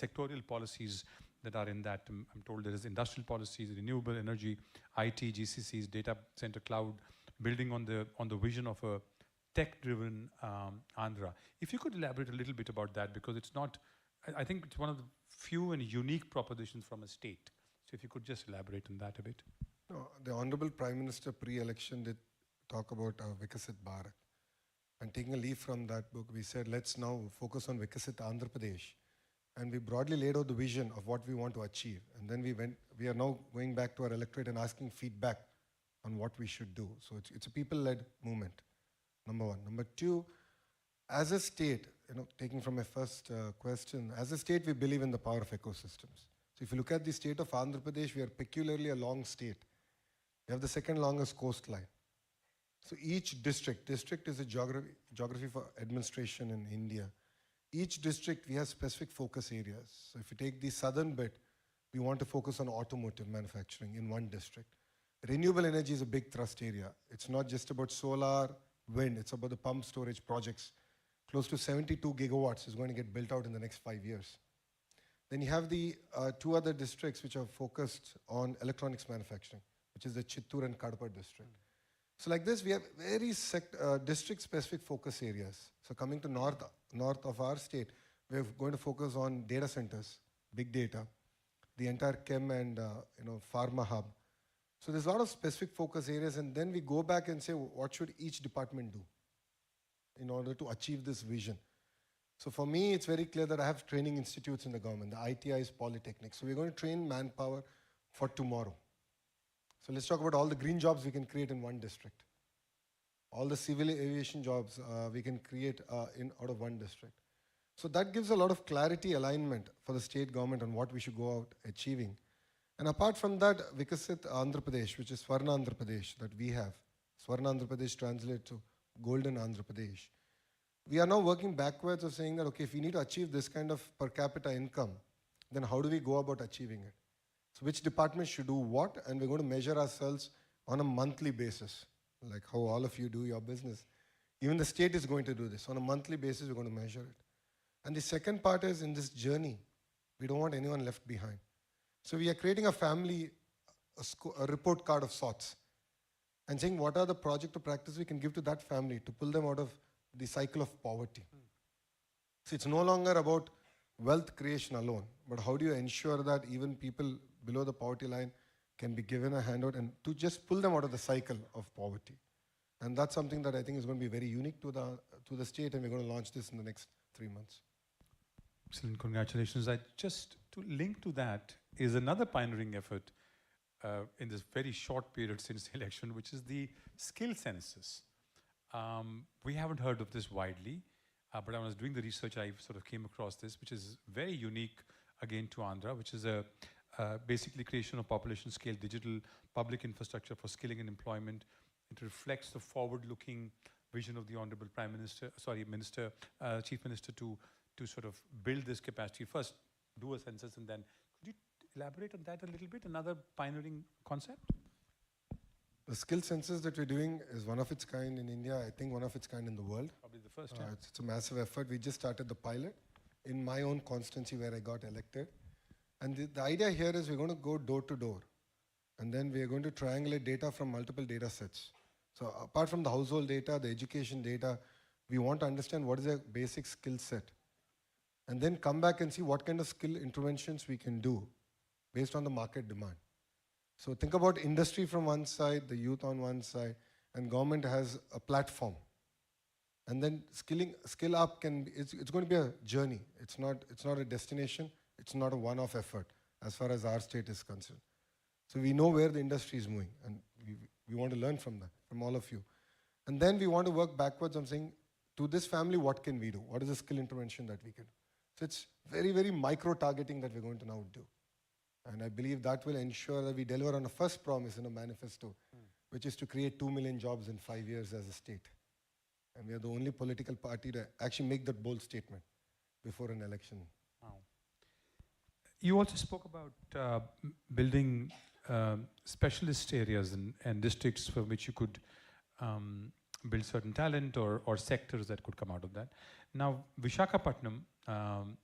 sectorial policies that are in that. I'm told there is industrial policies, renewable energy, IT, GCCs, data center, cloud, building on the vision of a tech-driven Andhra. If you could elaborate a little bit about that, because it's not, I think it's one of the few and unique propositions from a state. So if you could just elaborate on that a bit. No, the Honorable Prime Minister pre-election did talk about Vikasit Bharat. And taking a leaf from that book, we said, let's now focus on Vikasit Andhra Pradesh. And we broadly laid out the vision of what we want to achieve. And then we are now going back to our electorate and asking feedback on what we should do. So it's a people-led movement, number one. Number two, as a state, taking from my first question, as a state, we believe in the power of ecosystems. So if you look at the state of Andhra Pradesh, we are peculiarly a long state. We have the second longest coastline. So each district is a geography for administration in India. Each district, we have specific focus areas. So if you take the southern bit, we want to focus on automotive manufacturing in one district. Renewable energy is a big thrust area. It's not just about solar, wind, it's about the pump storage projects. Close to 72 gigawatts is going to get built out in the next 5 years. Then you have the two other districts which are focused on electronics manufacturing, which is the Chittoor and Kadapa district. So like this, we have very district-specific focus areas. So coming to north of our state, we're going to focus on data centers, big data, the entire chem and pharma hub. So there's a lot of specific focus areas, and then we go back and say, what should each department do in order to achieve this vision? So for me, it's very clear that I have training institutes in the government. The ITIs, polytechnics. So we're going to train manpower for tomorrow. So let's talk about all the green jobs we can create in one district. All the civil aviation jobs we can create out of one district. So that gives a lot of clarity, alignment for the state government on what we should go out achieving. And apart from that, Vikasit Andhra Pradesh, which is Swarna Andhra Pradesh that we have. Swarna Andhra Pradesh translates to Golden Andhra Pradesh. We are now working backwards of saying that, okay, if we need to achieve this kind of per capita income, then how do we go about achieving it? So which department should do what, and we're going to measure ourselves on a monthly basis, like how all of you do your business. Even the state is going to do this. On a monthly basis, we're going to measure it. And the second part is, in this journey, we don't want anyone left behind. So we are creating a family, a report card of sorts, and saying what are the project or practice we can give to that family to pull them out of the cycle of poverty. So it's no longer about wealth creation alone, but how do you ensure that even people below the poverty line can be given a handout and to just pull them out of the cycle of poverty. And that's something that I think is going to be very unique to the state, and we're going to launch this in the next 3 months. Excellent, congratulations. Just to link to that is another pioneering effort in this very short period since the election, which is the skill census. We haven't heard of this widely, but when I was doing the research, I sort of came across this, which is very unique, again, to Andhra, which is a basically creation of population scale digital public infrastructure for skilling and employment. It reflects the forward-looking vision of the Honorable Chief Minister to sort of build this capacity. First, do a census, and then could you elaborate on that a little bit? Another pioneering concept? The skill census that we're doing is one of its kind in India. I think one of its kind in the world. Probably the first time. It's a massive effort. We just started the pilot in my own constituency where I got elected. And the idea here is we're going to go door to door. And then we're going to triangulate data from multiple data sets. So apart from the household data, the education data, we want to understand what is a basic skill set. And then come back and see what kind of skill interventions we can do based on the market demand. So think about industry from one side, the youth on one side, and government has a platform. And then skill up it's going to be a journey. It's not a destination. It's not a one-off effort as far as our state is concerned. So we know where the industry is moving, and we want to learn from that, from all of you. And then we want to work backwards on saying, to this family, what can we do? What is the skill intervention that we can do? So it's very, very micro-targeting that we're going to now do. And I believe that will ensure that we deliver on the first promise in a manifesto, which is to create 2 million jobs in 5 years as a state. And we are the only political party to actually make that bold statement before an election. Wow. You also spoke about building specialist areas and districts for which you could build certain talent or sectors that could come out of that. Now, Visakhapatnam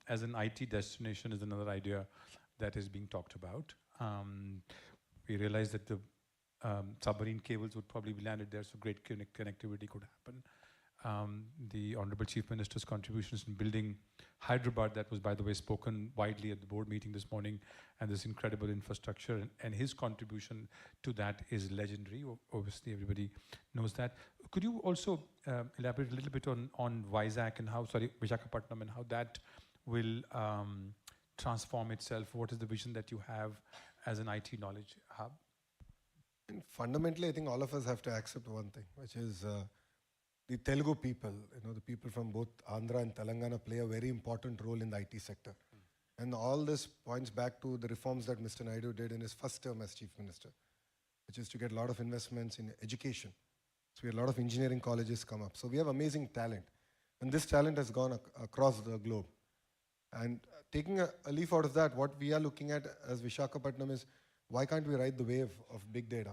as an IT destination is another idea that is being talked about. We realize that the submarine cables would probably be landed there, so great connectivity could happen. The Honorable Chief Minister's contributions in building Hyderabad, that was, by the way, spoken widely at the board meeting this morning, and this incredible infrastructure, and his contribution to that is legendary. Obviously, everybody knows that. Could you also elaborate a little bit on Visakhapatnam, and how that will transform itself? What is the vision that you have as an IT knowledge hub? And fundamentally, I think all of us have to accept one thing, which is the Telugu people, the people from both Andhra and Telangana play a very important role in the IT sector. And all this points back to the reforms that Mr. Naidu did in his first term as Chief Minister, which is to get a lot of investments in education. So we had a lot of engineering colleges come up. So we have amazing talent. And this talent has gone across the globe. And taking a leaf out of that, what we are looking at as Visakhapatnam is, why can't we ride the wave of big data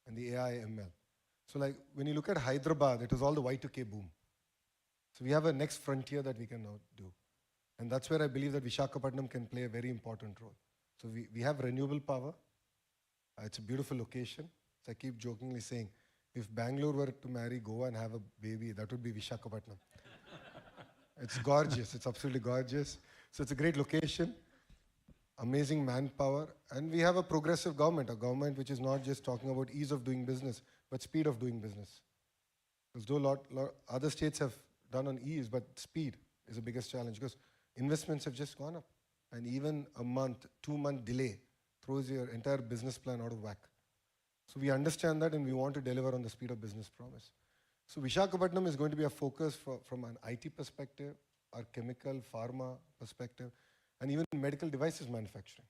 and the AI ML? So like when you look at Hyderabad, it was all the Y2K boom. So we have a next frontier that we can now do. And that's where I believe that Visakhapatnam can play a very important role. So we have renewable power. It's a beautiful location. So I keep jokingly saying, if Bangalore were to marry Goa and have a baby, that would be Visakhapatnam. It's gorgeous. It's absolutely gorgeous. So it's a great location, amazing manpower, and we have a progressive government, a government which is not just talking about ease of doing business, but speed of doing business. Because though a lot other states have done on ease, but speed is the biggest challenge, because investments have just gone up. And even a month, 2-month delay throws your entire business plan out of whack. So we understand that, and we want to deliver on the speed of business promise. So Visakhapatnam is going to be a focus from an IT perspective, our chemical, pharma perspective, and even medical devices manufacturing.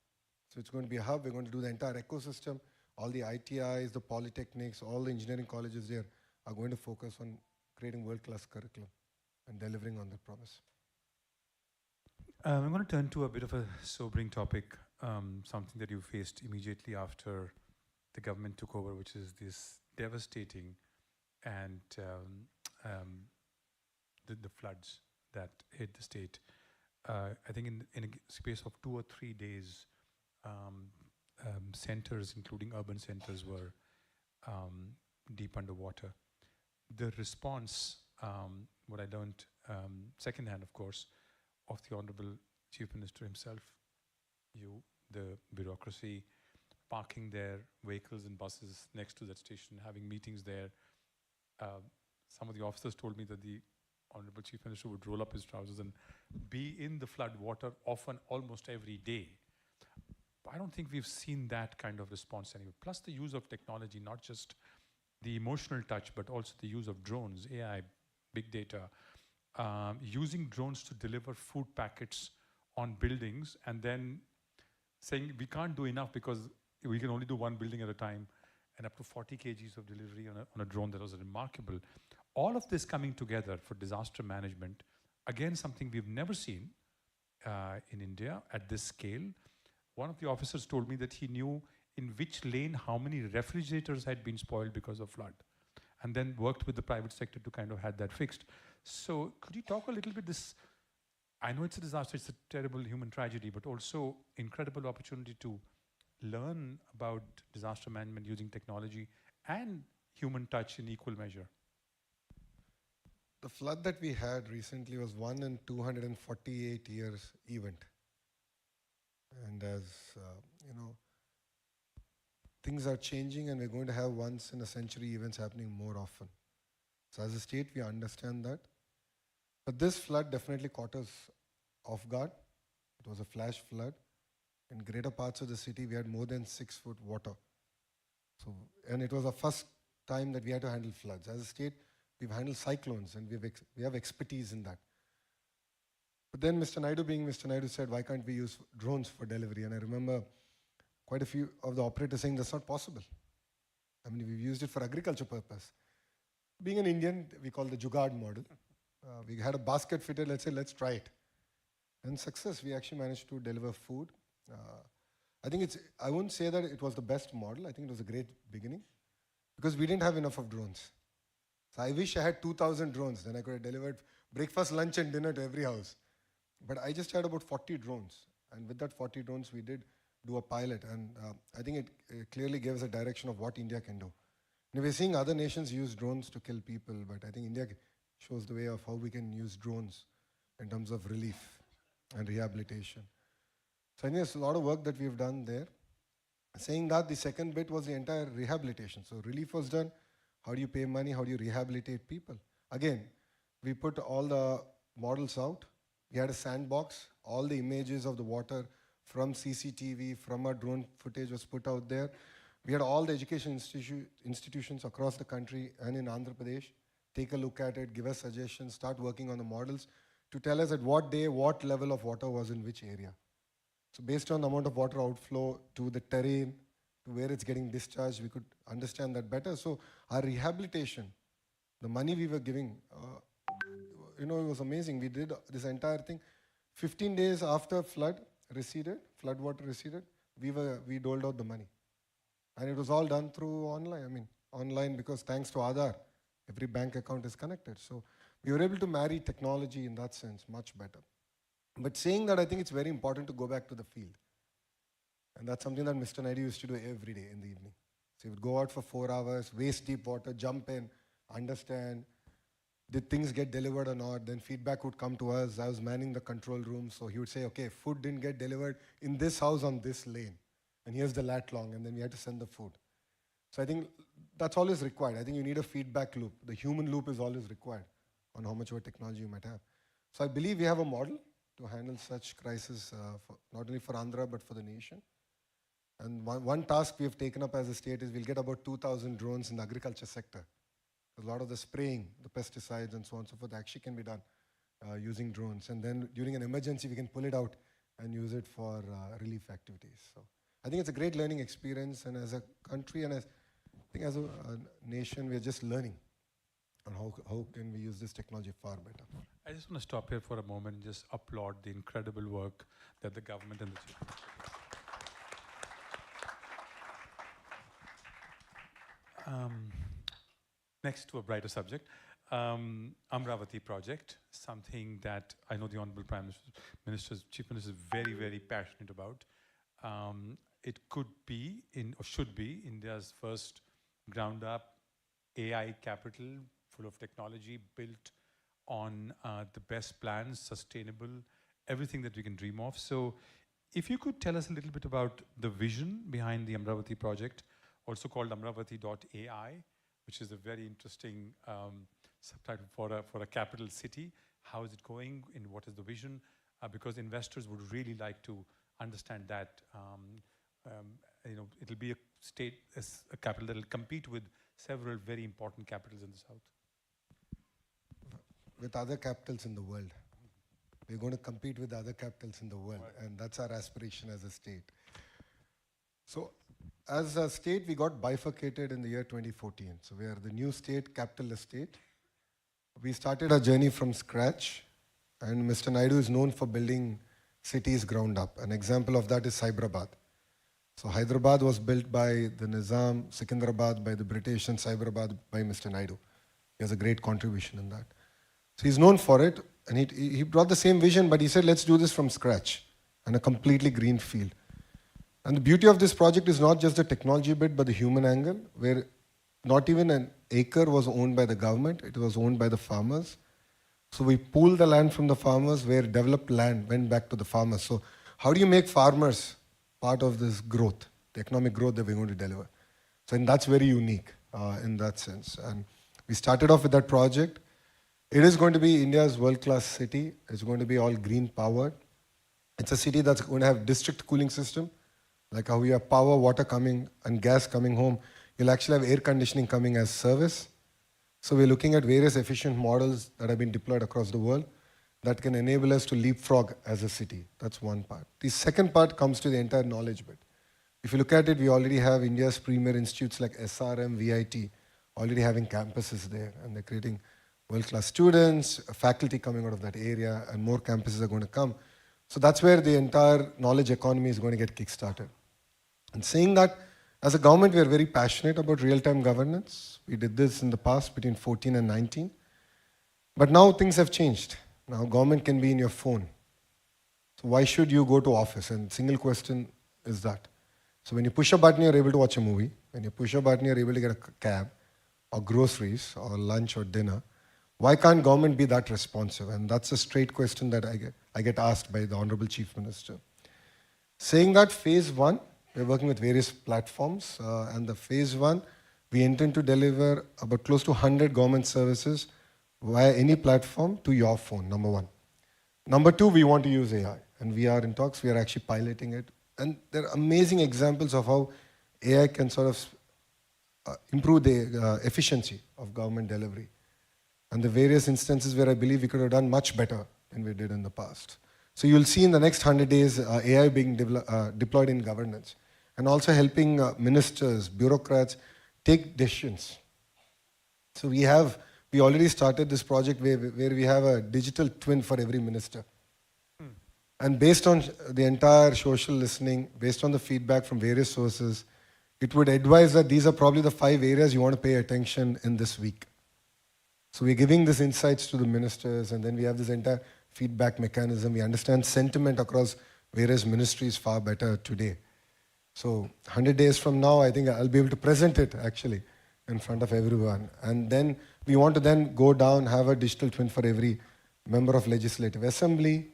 So it's going to be a hub. We're going to do the entire ecosystem. All the ITIs, the polytechnics, all the engineering colleges there are going to focus on creating world-class curriculum and delivering on the promise. I'm going to turn to a bit of a sobering topic, something that you faced immediately after the government took over, which is this devastating and the floods that hit the state. I think in a space of 2 or 3 days, centers, including urban centers, were deep underwater. The response, what I learned secondhand, of course, of the Honorable Chief Minister himself, the bureaucracy, parking their vehicles and buses next to that station, having meetings there. Some of the officers told me that the Honorable Chief Minister would roll up his trousers and be in the flood water often, almost every day. I don't think we've seen that kind of response anywhere. Plus the use of technology, not just the emotional touch, but also the use of drones, AI, big data, using drones to deliver food packets on buildings, and then saying we can't do enough because we can only do one building at a time, and up to 40 kgs of delivery on a drone. That was remarkable. All of this coming together for disaster management, again, something we've never seen in India at this scale. One of the officers told me that he knew in which lane how many refrigerators had been spoiled because of flood, and then worked with the private sector to kind of have that fixed. So could you talk a little bit this, I know it's a disaster, it's a terrible human tragedy, but also incredible opportunity to learn about disaster management using technology and human touch in equal measure. The flood that we had recently was 1 in 248 years event. And as things are changing, and we're going to have once in a century events happening more often. So as a state, we understand that. But this flood definitely caught us off guard. It was a flash flood. In greater parts of the city, we had more than 6 foot water. So, and it was the first time that we had to handle floods. As a state, we've handled cyclones, and we have expertise in that. But then Mr. Naidu, being Mr. Naidu, said, why can't we use drones for delivery? And I remember quite a few of the operators saying that's not possible. I mean, we've used it for agriculture purpose. Being an Indian, we call the Jugaad model. We had a basket fitted, let's say, let's try it. And success, we actually managed to deliver food. I think I wouldn't say that it was the best model. I think it was a great beginning because we didn't have enough of drones. So I wish I had 2,000 drones. Then I could have delivered breakfast, lunch, and dinner to every house. But I just had about 40 drones. And with that 40 drones, we did do a pilot. And I think it clearly gave us a direction of what India can do. And we're seeing other nations use drones to kill people, but I think India shows the way of how we can use drones in terms of relief and rehabilitation. So I think there's a lot of work that we've done there. Saying that, the second bit was the entire rehabilitation. So relief was done. How do you pay money? How do you rehabilitate people? Again, we put all the models out. We had a sandbox. All the images of the water from CCTV, from our drone footage was put out there. We had all the education institutions across the country and in Andhra Pradesh take a look at it, give us suggestions, start working on the models to tell us at what day, what level of water was in which area. So based on the amount of water outflow to the terrain, to where it's getting discharged, we could understand that better. So our rehabilitation, the money we were giving, it was amazing. We did this entire thing. 15 days after flood water receded, we doled out the money. And it was all done through online. Online because thanks to Aadhaar, every bank account is connected. So we were able to marry technology in that sense much better. But saying that, I think it's very important to go back to the field. And that's something that Mr. Naidu used to do every day in the evening. So he would go out for 4 hours, waist deep water, jump in, understand, did things get delivered or not? Then feedback would come to us. I was manning the control room. So he would say, okay, food didn't get delivered in this house on this lane. And here's the lat long, and then we had to send the food. So I think that's always required. I think you need a feedback loop. The human loop is always required on how much of a technology you might have. So I believe we have a model to handle such crisis, not only for Andhra, but for the nation. And one task we have taken up as a state is we'll get about 2,000 drones in the agriculture sector. A lot of the spraying, the pesticides and so on and so forth actually can be done using drones. And then during an emergency, we can pull it out and use it for relief activities. So I think it's a great learning experience. And as a country and I think as a nation, we're just learning on how can we use this technology far better. I just want to stop here for a moment and just applaud the incredible work that the government and the next to a brighter subject, Amaravati project, something that I know the Honorable Prime Minister, Chief Minister is very, very passionate about. It could be, or should be, India's first ground-up AI capital, full of technology, built on the best plans, sustainable, everything that we can dream of. So if you could tell us a little bit about the vision behind the Amaravati project, also called Amaravati.ai, which is a very interesting subtitle for a capital city. How is it going and what is the vision? Because investors would really like to understand that. It'll be a state, a capital that will compete with several very important capitals in the south. With other capitals in the world. We're going to compete with other capitals in the world, and that's our aspiration as a state. So as a state, we got bifurcated in the year 2014. So we are the new state, capitalist state. We started our journey from scratch, and Mr. Naidu is known for building cities ground up. An example of that is Hyderabad. So Hyderabad was built by the Nizam, Secunderabad by the British, and Cyberabad by Mr. Naidu. He has a great contribution in that. So he's known for it, and he brought the same vision, but he said, let's do this from scratch, and a completely green field. And the beauty of this project is not just the technology bit, but the human angle, where not even an acre was owned by the government, it was owned by the farmers. So we pooled the land from the farmers, where developed land went back to the farmers. So how do you make farmers part of this growth, the economic growth that we're going to deliver? So and that's very unique in that sense. And we started off with that project. It is going to be India's world-class city. It's going to be all green powered. It's a city that's going to have district cooling system, like how we have power, water coming and gas coming home. You'll actually have air conditioning coming as service. So we're looking at various efficient models that have been deployed across the world that can enable us to leapfrog as a city. That's one part. The second part comes to the entire knowledge bit. If you look at it, we already have India's premier institutes like SRM, VIT, already having campuses there, and they're creating world-class students, faculty coming out of that area, and more campuses are going to come. So that's where the entire knowledge economy is going to get kickstarted. And saying that, as a government, we are very passionate about real-time governance. We did this in the past between 14 and 19. But now things have changed. Now government can be in your phone. So why should you go to office? And single question is that. So when you push a button, you're able to watch a movie. When you push a button, you're able to get a cab or groceries or lunch or dinner. Why can't government be that responsive? And that's a straight question that I get asked by the Honorable Chief Minister. Saying that phase one, we're working with various platforms, and the phase one, we intend to deliver about close to 100 government services via any platform to your phone, number one. Number two, we want to use AI, and we are in talks, we are actually piloting it. And there are amazing examples of how AI can sort of improve the efficiency of government delivery. And the various instances where I believe we could have done much better than we did in the past. So you'll see in the next 100 days AI being deployed in governance and also helping ministers, bureaucrats take decisions. So we already started this project where we have a digital twin for every minister. And based on the entire social listening, based on the feedback from various sources, it would advise that these are probably the 5 areas you want to pay attention in this week. So we're giving these insights to the ministers, and then we have this entire feedback mechanism. We understand sentiment across various ministries far better today. So 100 days from now, I think I'll be able to present it actually in front of everyone. And then we want to then go down, have a digital twin for every member of Legislative Assembly,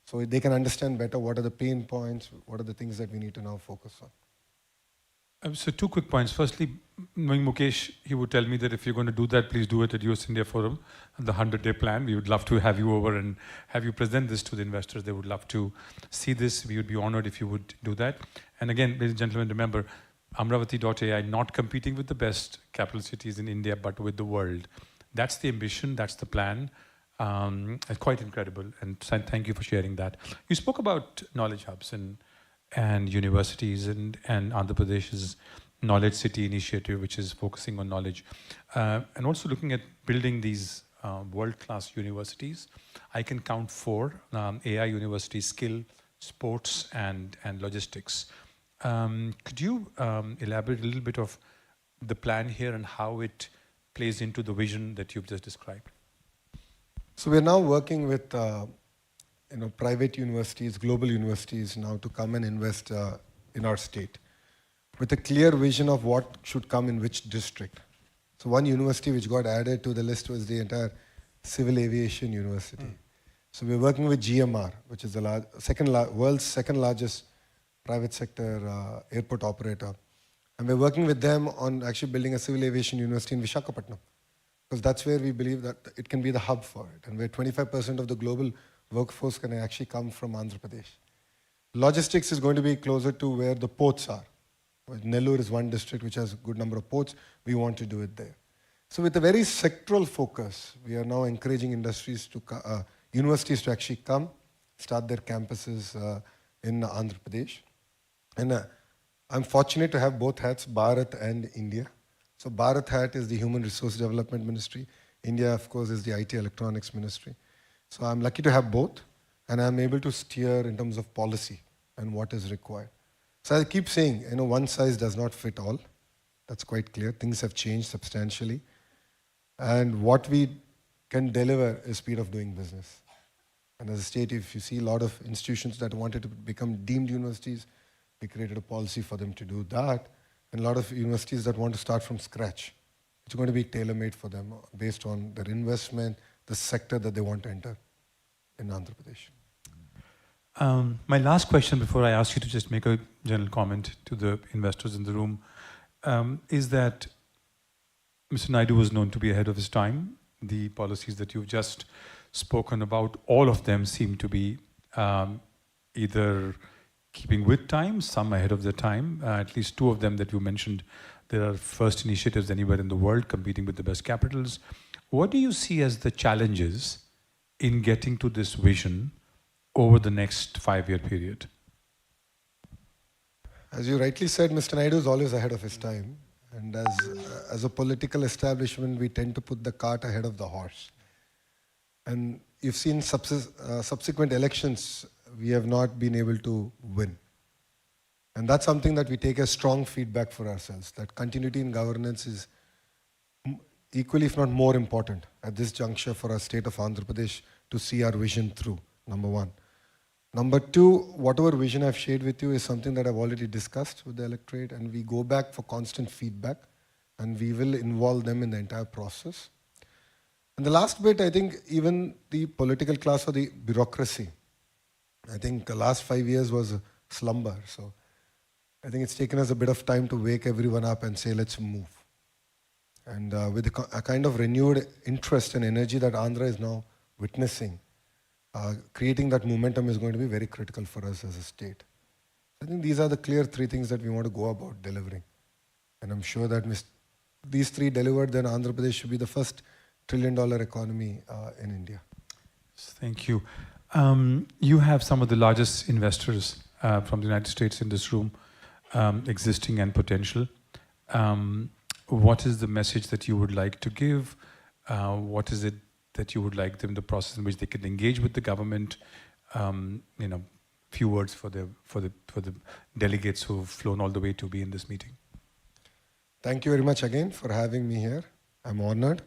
so they can understand better what are the pain points, what are the things that we need to now focus on. So 2 quick points. Firstly, knowing Mukesh, he would tell me that if you're going to do that, please do it at US India Forum, the 100-day plan. We would love to have you over and have you present this to the investors. They would love to see this. We would be honored if you would do that. And again, ladies and gentlemen, remember, Amaravati.ai not competing with the best capital cities in India, but with the world. That's the ambition, that's the plan. It's quite incredible. And thank you for sharing that. You spoke about knowledge hubs and universities and Andhra Pradesh's Knowledge City initiative, which is focusing on knowledge. And also looking at building these world-class universities. I can count 4 AI universities: skill, sports, and logistics. Could you elaborate a little bit of the plan here and how it plays into the vision that you've just described? So we're now working with private universities, global universities now to come and invest in our state with a clear vision of what should come in which district. So one university which got added to the list was the entire Civil Aviation University. So we're working with GMR, which is the world's second largest private sector airport operator. And we're working with them on actually building a civil aviation university in Visakhapatnam, because that's where we believe that it can be the hub for it, and where 25% of the global workforce can actually come from Andhra Pradesh. Logistics is going to be closer to where the ports are. Nellore is one district which has a good number of ports. We want to do it there. So with a very sectoral focus, we are now encouraging universities to actually come, start their campuses in Andhra Pradesh. And I'm fortunate to have both hats, Bharat and India. So Bharat hat is the Human Resource Development Ministry. India, of course, is the IT Electronics Ministry. So I'm lucky to have both, and I'm able to steer in terms of policy and what is required. So I keep saying, one size does not fit all. That's quite clear. Things have changed substantially. And what we can deliver is speed of doing business. And as a state, if you see a lot of institutions that wanted to become deemed universities, we created a policy for them to do that. And a lot of universities that want to start from scratch. It's going to be tailor-made for them based on their investment, the sector that they want to enter in Andhra Pradesh. My last question before I ask you to just make a general comment to the investors in the room is that Mr. Naidu was known to be ahead of his time. The policies that you've just spoken about, all of them seem to be either keeping with time, some ahead of their time. At least 2 of them that you mentioned, there are first initiatives anywhere in the world competing with the best capitals. What do you see as the challenges in getting to this vision over the next 5-year period? As you rightly said, Mr. Naidu is always ahead of his time. And as a political establishment, we tend to put the cart ahead of the horse. And you've seen subsequent elections, we have not been able to win. And that's something that we take as strong feedback for ourselves, that continuity in governance equally, if not more important, at this juncture for our state of Andhra Pradesh to see our vision through, number one. Number two, whatever vision I've shared with you is something that I've already discussed with the electorate, and we go back for constant feedback, and we will involve them in the entire process. And the last bit, I think even the political class or the bureaucracy, I think the last 5 years was a slumber. So I think it's taken us a bit of time to wake everyone up and say, let's move. And with a kind of renewed interest and energy that Andhra is now witnessing, creating that momentum is going to be very critical for us as a state. I think these are the clear three things that we want to go about delivering. And I'm sure that these three delivered, then Andhra Pradesh should be the first $1 trillion economy in India. Thank you. You have some of the largest investors from the United States in this room, existing and potential. What is the message that you would like to give? What is it that you would like them, the process in which they can engage with the government? Few words for the delegates who've flown all the way to be in this meeting. Thank you very much again for having me here. I'm honored.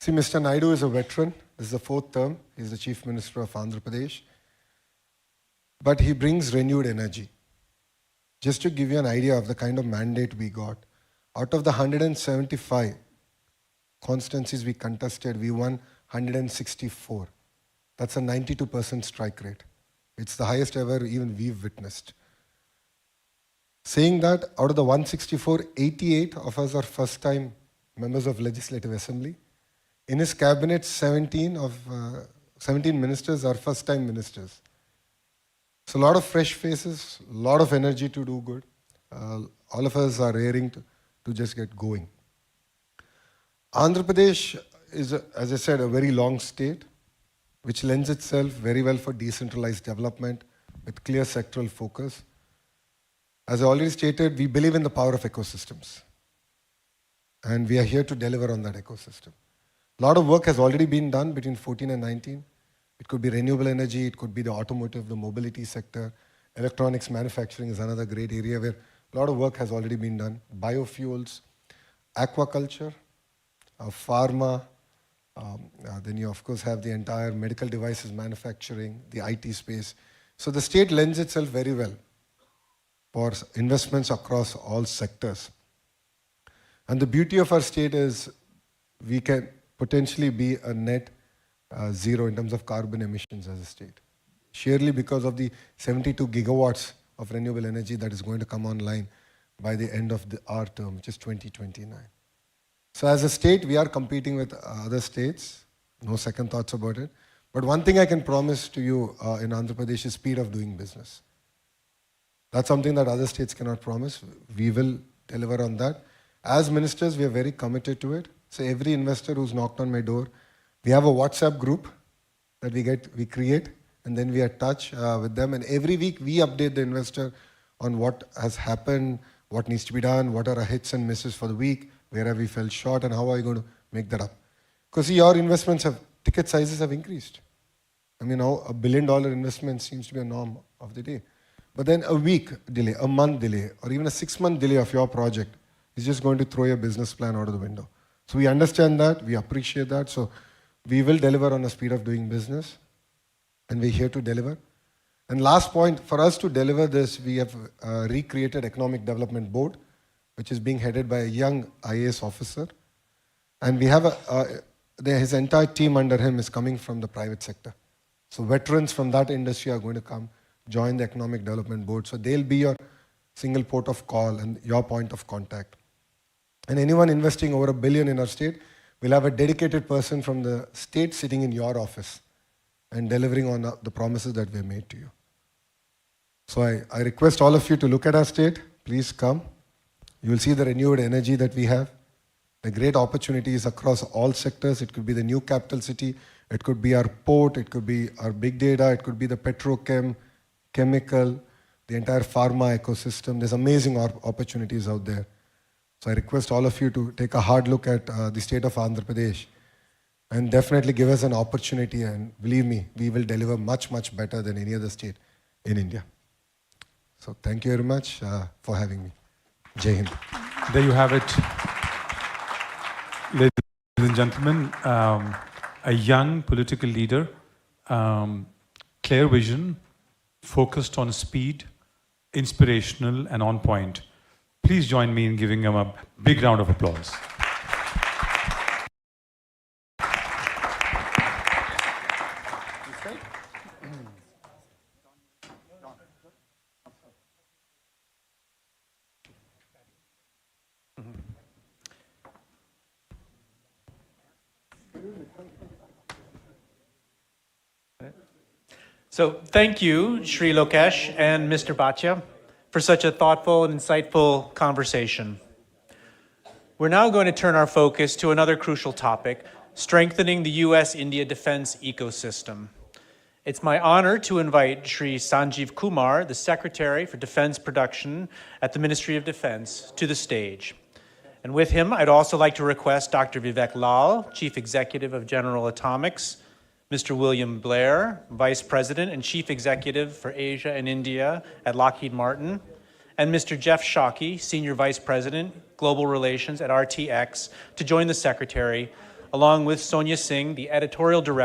See, Mr. Naidu is a veteran. This is the 4th term. He's the Chief Minister of Andhra Pradesh. But he brings renewed energy. Just to give you an idea of the kind of mandate we got, out of the 175 constituencies we contested, we won 164. That's a 92% strike rate. It's the highest ever even we've witnessed. Saying that, out of the 164, 88 of us are first-time members of Legislative Assembly. In his cabinet, 17 ministers are first-time ministers. So a lot of fresh faces, a lot of energy to do good. All of us are raring to just get going. Andhra Pradesh is, as I said, a very long state, which lends itself very well for decentralized development with clear sectoral focus. As I already stated, we believe in the power of ecosystems. And we are here to deliver on that ecosystem. A lot of work has already been done between 14 and 19. It could be renewable energy, it could be the automotive, the mobility sector. Electronics manufacturing is another great area where a lot of work has already been done. Biofuels, aquaculture, pharma, then you of course have the entire medical devices manufacturing, the IT space. So the state lends itself very well for investments across all sectors. And the beauty of our state is we can potentially be a net zero in terms of carbon emissions as a state. Sheerly because of the 72 gigawatts of renewable energy that is going to come online by the end of our term, which is 2029. So as a state, we are competing with other states, no second thoughts about it. But one thing I can promise to you in Andhra Pradesh is speed of doing business. That's something that other states cannot promise. We will deliver on that. As ministers, we are very committed to it. So every investor who's knocked on my door, we have a WhatsApp group that we create, and then we are in touch with them. And every week we update the investor on what has happened, what needs to be done, what are our hits and misses for the week, where have we fell short, and how are you going to make that up? Because your investments ticket sizes have increased. I mean, now $1 billion investment seems to be a norm of the day. But then a week delay, a month delay, or even a 6-month delay of your project is just going to throw your business plan out of the window. So we understand that, we appreciate that. So we will deliver on the speed of doing business, and we're here to deliver. And last point, for us to deliver this, we have recreated Economic Development Board, which is being headed by a young IAS officer. And we have his entire team under him is coming from the private sector. So veterans from that industry are going to come, join the Economic Development Board. So they'll be your single port of call and your point of contact. And anyone investing over $1 billion in our state will have a dedicated person from the state sitting in your office and delivering on the promises that we have made to you. So I request all of you to look at our state. Please come. You will see the renewed energy that we have, the great opportunities across all sectors. It could be the new capital city. It could be our port. It could be our big data. It could be the petrochem, chemical, the entire pharma ecosystem. There's amazing opportunities out there. So I request all of you to take a hard look at the state of Andhra Pradesh and definitely give us an opportunity, and believe me, we will deliver much, much better than any other state in India. So thank you very much for having me. Jai Hind. There you have it. ladies and gentlemen, a young political leader, clear vision, focused on speed, inspirational, and on point. Please join me in giving him a big round of applause. So thank you, Shri Lokesh and Mr. Bhatia, for such a thoughtful and insightful conversation. We're now going to turn our focus to another crucial topic, strengthening the U.S.-India defense ecosystem. It's my honor to invite Shri Sanjeev Kumar, the Secretary for Defense Production at the Ministry of Defense, to the stage. And with him, I'd also like to request Dr. Vivek Lal, Chief Executive of General Atomics, Mr. William Blair, Vice President and Chief Executive for Asia and India at Lockheed Martin, and Mr. Jeff Shockey, Senior Vice President, Global Relations at RTX, to join the Secretary, along with Sonia Singh, the Editorial Director